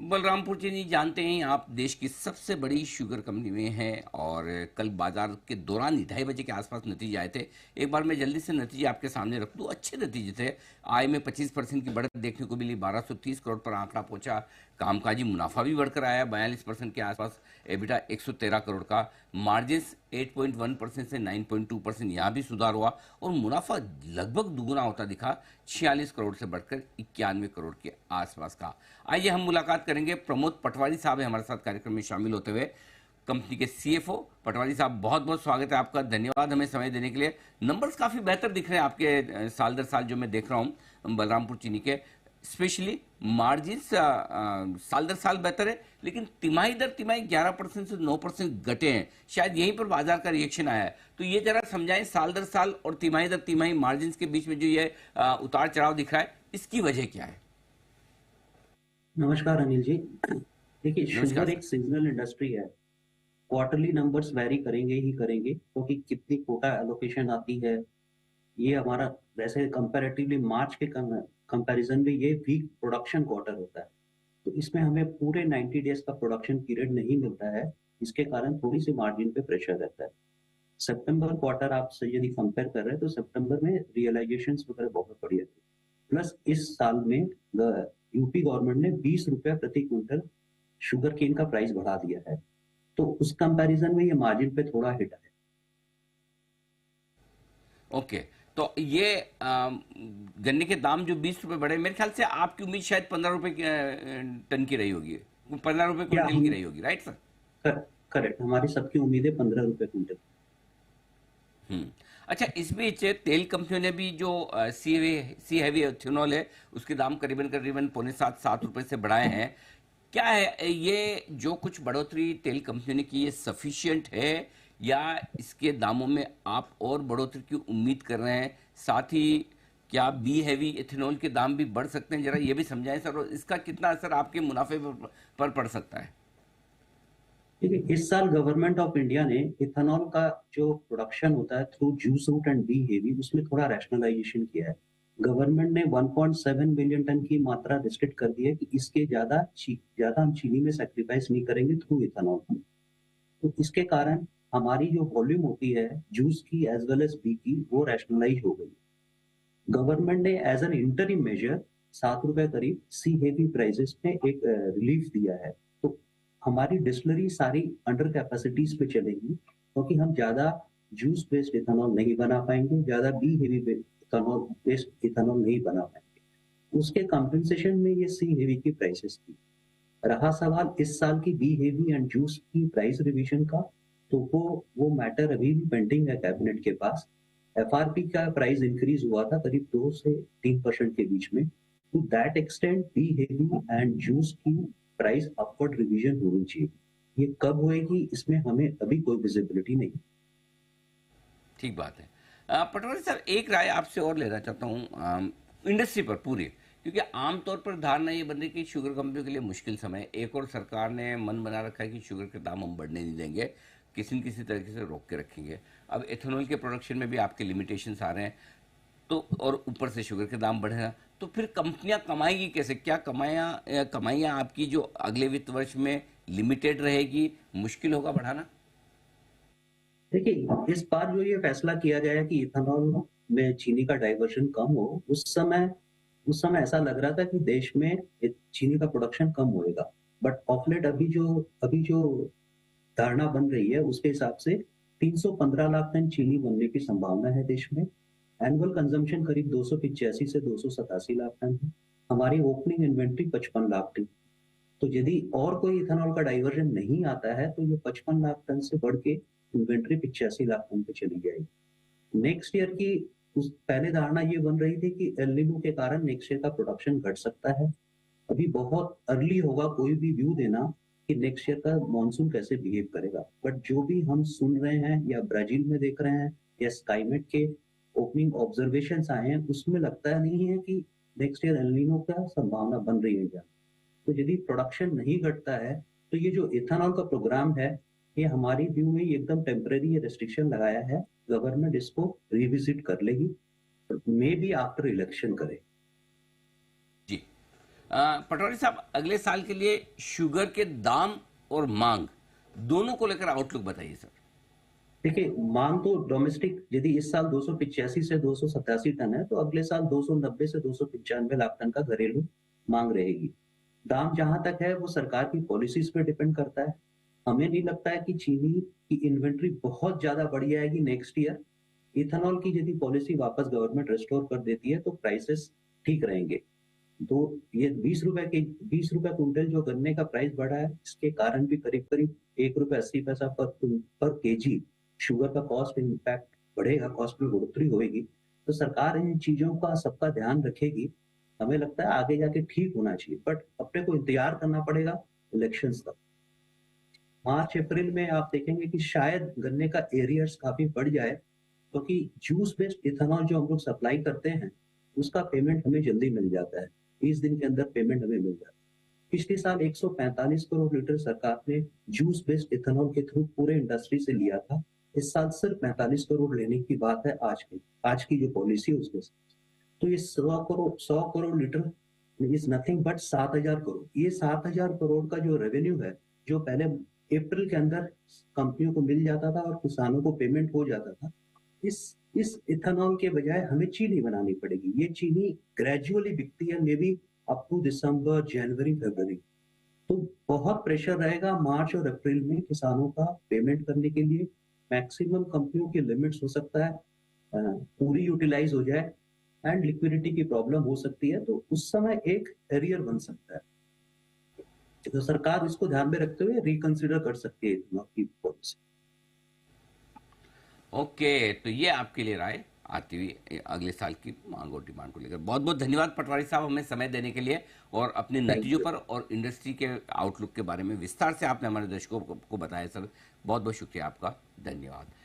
बलरामपुर जी जानते हैं आप देश की सबसे बड़ी शुगर कंपनी में हैं और कल बाजार के दौरान ही 2:30 बजे के आसपास नतीजे आए थे। एक बार मैं जल्दी से नतीजे आपके सामने रख दूं। अच्छे नतीजे थे। आय में 25% की बढ़त देखने को मिली, 1230 करोड़ पर आंकड़ा पहुंचा। कामकाजी मुनाफा भी बढ़कर आया 42% के आसपास। एबिटा 113 करोड़ का। मार्जिन्स 8.1% से 9.2% यहाँ भी सुधार हुआ और मुनाफा लगभग दुगुना होता दिखा, 46 करोड़ से बढ़कर 91 करोड़ के आसपास का। आइए हम मुलाकात करेंगे। प्रमोद पटवारी साहब है हमारे साथ कार्यक्रम में शामिल होते हुए, कंपनी के सीएफओ। पटवारी साहब, बहुत बहुत स्वागत है आपका। धन्यवाद हमें समय देने के लिए। नंबर्स काफी बेहतर दिख रहे हैं आपके साल दर साल जो मैं देख रहा हूं बलरामपुर चीनी के। स्पेशली मार्जिन साल दर साल बेहतर है, लेकिन तिमाही दर तिमाही 11% से 9% घटे हैं। शायद यहीं पर बाजार का रिएक्शन आया है। तो ये जरा समझाएं, साल दर साल और तिमाही दर तिमाही मार्जिन के बीच में जो ये उतार चढ़ाव दिख रहा है, इसकी वजह क्या है? नमस्कार अनिल जी। देखिए, नमस्कार शुगर सर। एक सीजनल इंडस्ट्री है। क्वार्टरली नंबर्स वैरी करेंगे ही करेंगे, क्योंकि कितनी कोटा एलोकेशन आती है, ये हमारा वैसे कंपैरेटिवली मार्च के कंपैरिजन में ये वीक प्रोडक्शन क्वार्टर होता है। तो इसमें हमें पूरे 90 डेज का प्रोडक्शन पीरियड नहीं मिलता है। इसके कारण थोड़ी सी मार्जिन पे प्रेशर रहता है। सितंबर क्वार्टर आपसे यदि कंपेयर कर रहे हैं तो सितंबर में रियलाइजेशंस वगैरह बहुत बढ़िया थे। प्लस इस साल में यूपी गवर्नमेंट ने 20 रुपया प्रति क्विंटल शुगर केन का प्राइस बढ़ा दिया है। तो उस कंपैरिजन में ये मार्जिन पे थोड़ा हिट है। ओके। तो ये गन्ने के दाम जो 20 रुपए बढ़े, मेरे ख्याल से आपकी उम्मीद शायद 15 रुपए टन की रही होगी, 15 रुपए या क्विंटल की हम रही होगी, राइट सर? करेक्ट, हमारी सबकी उम्मीद है 15 रुपए क्विंटल। हम्म। अच्छा, इस बीच तेल कंपनियों ने भी जो सी हैवी एथेनॉल है, उसके दाम करीबन करीबन पौने 7 रुपए से बढ़ाए हैं। क्या है ये जो कुछ बढ़ोतरी तेल कंपनियों ने की, ये सफिशिएंट है या इसके दामों में आप और बढ़ोतरी की उम्मीद कर रहे हैं? साथ ही क्या बी हैवी इथेनॉल के दाम भी बढ़ सकते हैं? जरा ये भी समझाएं सर, और इसका कितना असर आपके मुनाफे पर पड़ सकता है? देखिए, इस साल गवर्नमेंट ऑफ इंडिया ने इथेनॉल का जो प्रोडक्शन होता है through juice route and B heavy, उसमें थोड़ा रैशनलाइजेशन किया है। गवर्नमेंट ने 1.7 मिलियन टन की मात्रा रिस्ट्रिक्ट कर दी है कि इसके ज्यादा हम चीनी में सेक्रीफाइस नहीं करेंगे थ्रू इथेनॉल। तो इसके कारण हमारी जो वॉल्यूम होती है जूस की एज वेल एज बी की, वो रैशनलाइज हो गई। गवर्नमेंट ने एज एन इंटरिम मेजर 7 रुपए करीब सी हेवी प्राइसेस में एक रिलीफ दिया है। तो हमारी डिस्टिलरी सारी अंडर कैपेसिटीज पे चलेगी, क्योंकि हम ज्यादा जूस बेस्ड इथेनॉल नहीं बना पाएंगे, ज्यादा B heavy ethanol based ethanol नहीं बना पाएंगे। उसके कंपनसेशन में ये सी हेवी की प्राइसेस थी। रहा सवाल इस साल की बी हेवी एंड जूस की प्राइस रिवीजन का, तो वो मैटर अभी भी पेंडिंग है कैबिनेट के पास। एफआरपी का प्राइस इंक्रीज हुआ था करीब 2 से 3% के बीच में। To that extent B heavy and juice की प्राइस अपवर्ड रिवीजन होनी चाहिए। ये कब होएगी, इसमें हमें अभी कोई विजिबिलिटी नहीं। ठीक बात है। पटवारी साहब, एक राय आपसे और लेना चाहता हूँ इंडस्ट्री पर पूरी, क्योंकि आमतौर पर धारणा ये बन रही है कि शुगर कंपनियों के लिए मुश्किल समय है। एक और सरकार ने मन बना रखा है कि शुगर के दाम हम बढ़ने नहीं देंगे, किसी न किसी तरीके से रोक के रखेंगे। अब एथेनॉल के प्रोडक्शन में भी आपके लिमिटेशंस आ रहे हैं, तो और ऊपर से शुगर के दाम बढ़ेगा, तो फिर कंपनियां कमाएगी कैसे? क्या कमाइयां आपकी जो अगले वित्त वर्ष में लिमिटेड रहेगी, मुश्किल होगा बढ़ाना? देखिए, इस बार जो ये फैसला किया गया है कि इथेनॉल में चीनी का डाइवर्जन कम हो, उस समय ऐसा लग रहा था कि देश में चीनी का प्रोडक्शन कम होएगा। बट ऑफ लेट अभी जो धारणा बन रही है, उसके हिसाब से 315 लाख टन चीनी बनने की संभावना है देश में। एनुअल कंजम्पशन करीब 285 से 287 लाख टन है। हमारी ओपनिंग इन्वेंट्री 55 लाख टन। तो यदि और कोई इथेनॉल का डाइवर्जन नहीं आता है, तो ये 55 लाख टन से बढ़ के इन्वेंट्री 85 लाख टन पे चली जाएगी। नेक्स्ट ईयर की उस पहले धारणा ये बन रही थी कि एल नीनो के कारण नेक्स्ट ईयर का प्रोडक्शन घट सकता है। अभी बहुत अर्ली होगा कोई भी व्यू देना कि नेक्स्ट ईयर का मॉनसून कैसे बिहेव करेगा। बट जो भी हम सुन रहे हैं या ब्राजील में देख रहे हैं या स्काईमेट के ओपनिंग ऑब्जर्वेशन आए हैं, उसमें लगता नहीं है कि नेक्स्ट ईयर एल नीनो का संभावना बन रही है। तो यदि प्रोडक्शन नहीं घटता है, तो ये जो इथेनॉल का प्रोग्राम है, ये हमारी व्यू में ये एकदम टेम्परेरी रेस्ट्रिक्शन लगाया है। गवर्नमेंट इसको रिविजिट कर लेगी, मे बी आफ्टर इलेक्शन करे। जी। पटवारी साहब, अगले साल के लिए शुगर के दाम और मांग दोनों को लेकर आउटलुक बताइए सर। देखिए, मांग तो डोमेस्टिक यदि इस साल 285 से 287 टन है, तो अगले साल 290 से 295 लाख टन का घरेलू मांग रहेगी। दाम जहां तक है वो सरकार की पॉलिसीज पे डिपेंड करता है। हमें नहीं लगता है कि चीनी की इन्वेंट्री बहुत ज्यादा बढ़ जाएगी नेक्स्ट ईयर। इथेनॉल की यदि पॉलिसी वापस गवर्नमेंट रिस्टोर कर देती है तो प्राइसेस ठीक रहेंगे। तो ये 20 रुपए क्विंटल जो गन्ने का प्राइस बढ़ा है, इसके कारण भी करीब करीब 1 रुपए 80 पैसा पर केजी शुगर का कॉस्ट इम्पैक्ट बढ़ेगा, कॉस्ट में बढ़ोतरी होगी। तो सरकार इन चीजों का सबका ध्यान रखेगी। हमें लगता है आगे जाके ठीक होना चाहिए, बट अपने को इंतजार करना पड़ेगा इलेक्शंस तक। मार्च अप्रैल में आप देखेंगे कि शायद गन्ने का एरियर्स काफी बढ़ जाए, क्योंकि जूस बेस्ड इथेनॉल जो हम लोग सप्लाई करते हैं उसका पेमेंट हमें जल्दी मिल जाता है। 20 दिन के अंदर पेमेंट हमें मिल जाता है। पिछले साल 145 करोड़ लीटर सरकार ने जूस बेस्ड इथेनॉल के थ्रू पूरे इंडस्ट्री से लिया था। इस साल सिर्फ 45 करोड़ लेने की बात है आज की जो पॉलिसी है उसके साथ। तो ये 100 crore litre is nothing but 7,000 crore. ये 7,000 करोड़ का जो रेवेन्यू है, जो पहले अप्रैल के अंदर कंपनियों को मिल जाता था और किसानों को पेमेंट हो जाता था, इस इथेनॉल के बजाय हमें चीनी बनानी पड़ेगी। ये चीनी ग्रेजुअली बिकती है, मे बी अप टू दिसंबर, जनवरी, फरवरी। तो बहुत प्रेशर रहेगा मार्च और अप्रैल में किसानों का पेमेंट करने के लिए। मैक्सिमम कंपनियों की लिमिट्स हो सकता है पूरी यूटिलाइज हो जाए एंड लिक्विडिटी की प्रॉब्लम हो सकती है, तो उस समय एक एरियर बन सकता है। तो सरकार इसको ध्यान में रखते हुए रिकंसिडर कर सकती है इथेनॉल की पॉलिसी। ओके, तो ये आपके लिए राय आती हुई अगले साल की मांग और डिमांड को लेकर। बहुत बहुत धन्यवाद पटवारी साहब, हमें समय देने के लिए और अपने थैंक नतीजों यू। पर और इंडस्ट्री के आउटलुक के बारे में विस्तार से आपने हमारे दर्शकों को बताया सर। बहुत बहुत शुक्रिया आपका, धन्यवाद।